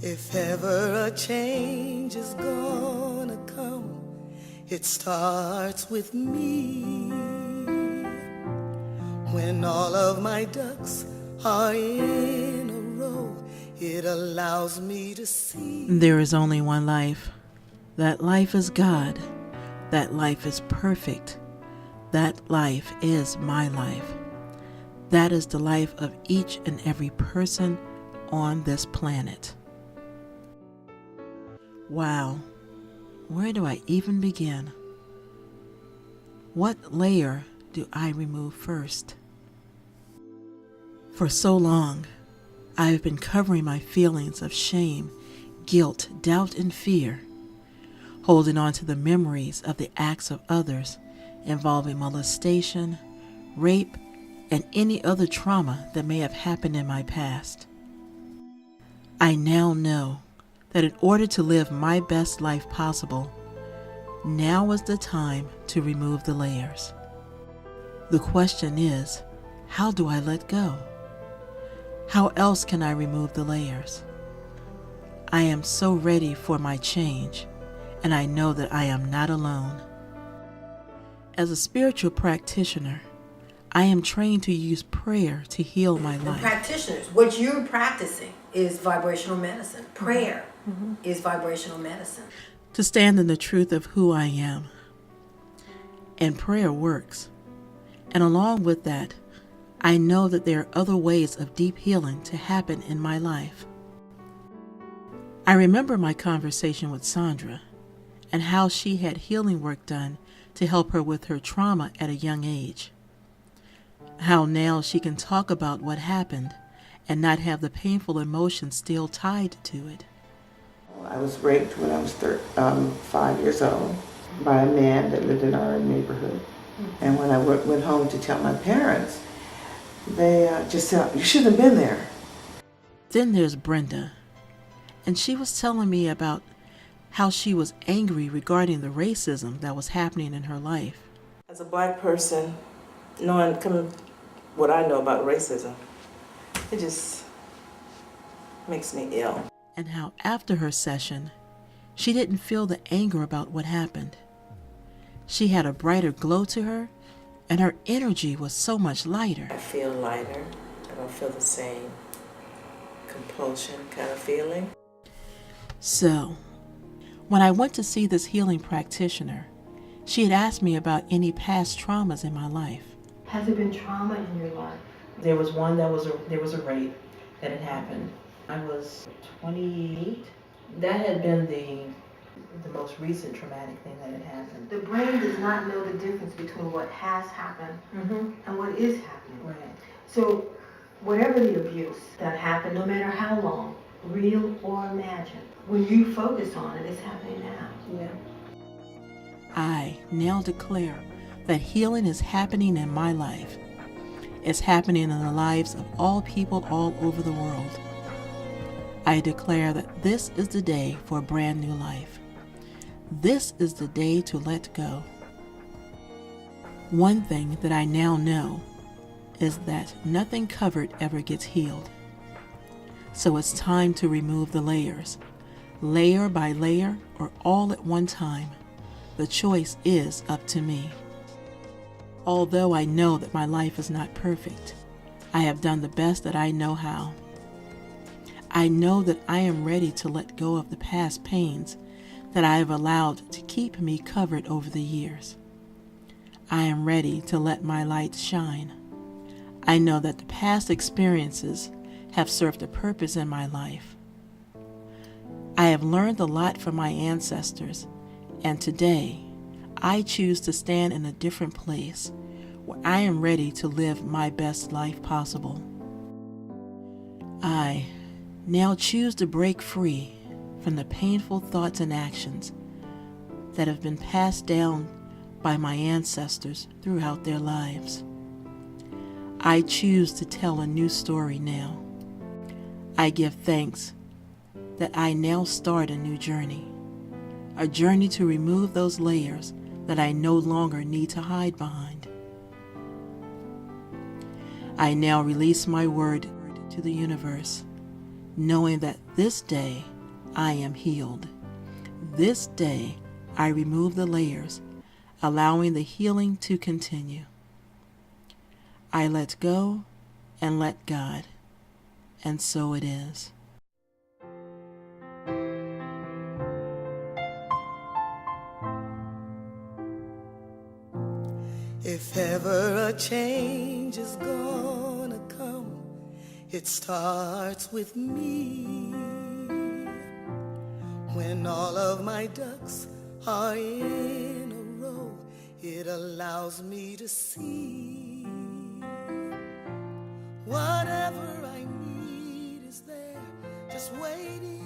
If ever a change is gonna come, it starts with me. When all of my ducks are in a row, it allows me to see. There is only one life. That life is God. That life is perfect. That life is my life. That is the life of each and every person on this planet. Wow, where do I even begin? What layer do I remove first? For so long, I have been covering my feelings of shame, guilt, doubt, and fear, holding on to the memories of the acts of others involving molestation, rape, and any other trauma that may have happened in my past. I now know that in order to live my best life possible, now is the time to remove the layers. The question is, how do I let go? How else can I remove the layers? I am so ready for my change, and I know that I am not alone. As a spiritual practitioner, I am trained to use prayer to heal my life. Practitioners, what you're practicing is vibrational medicine. Prayer is vibrational medicine. To stand in the truth of who I am. And prayer works. And along with that, I know that there are other ways of deep healing to happen in my life. I remember my conversation with Sandra and how she had healing work done to help her with her trauma at a young age. How now she can talk about what happened and not have the painful emotions still tied to it. I was raped when I was 5 years old by a man that lived in our neighborhood. And when I went home to tell my parents, they just said, "You shouldn't have been there." Then there's Brenda, and she was telling me about how she was angry regarding the racism that was happening in her life. As a black person, knowing what I know about racism, it just makes me ill. And how after her session, she didn't feel the anger about what happened. She had a brighter glow to her, and her energy was so much lighter. I feel lighter. I don't feel the same compulsion kind of feeling. So, when I went to see this healing practitioner, she had asked me about any past traumas in my life. Has there been trauma in your life? There was one there was a rape that had happened. I was 28. That had been the most recent traumatic thing that had happened. The brain does not know the difference between what has happened and what is happening. Right. So whatever the abuse that happened, no matter how long, real or imagined, when you focus on it, it's happening now. Yeah. I now declare that healing is happening in my life. It's happening in the lives of all people all over the world. I declare that this is the day for a brand new life. This is the day to let go. One thing that I now know is that nothing covered ever gets healed. So it's time to remove the layers, layer by layer or all at one time. The choice is up to me. Although I know that my life is not perfect, I have done the best that I know how. I know that I am ready to let go of the past pains that I have allowed to keep me covered over the years. I am ready to let my light shine. I know that the past experiences have served a purpose in my life. I have learned a lot from my ancestors, and today I choose to stand in a different place where I am ready to live my best life possible. I now choose to break free from the painful thoughts and actions that have been passed down by my ancestors throughout their lives. I choose to tell a new story now. I give thanks that I now start a new journey, a journey to remove those layers that I no longer need to hide behind. I now release my word to the universe, knowing that this day I am healed. This day, I remove the layers, allowing the healing to continue. I let go and let God, and so it is. If ever a change is gonna come, it starts with me. When all of my ducks are in a row, it allows me to see. Whatever I need is there, just waiting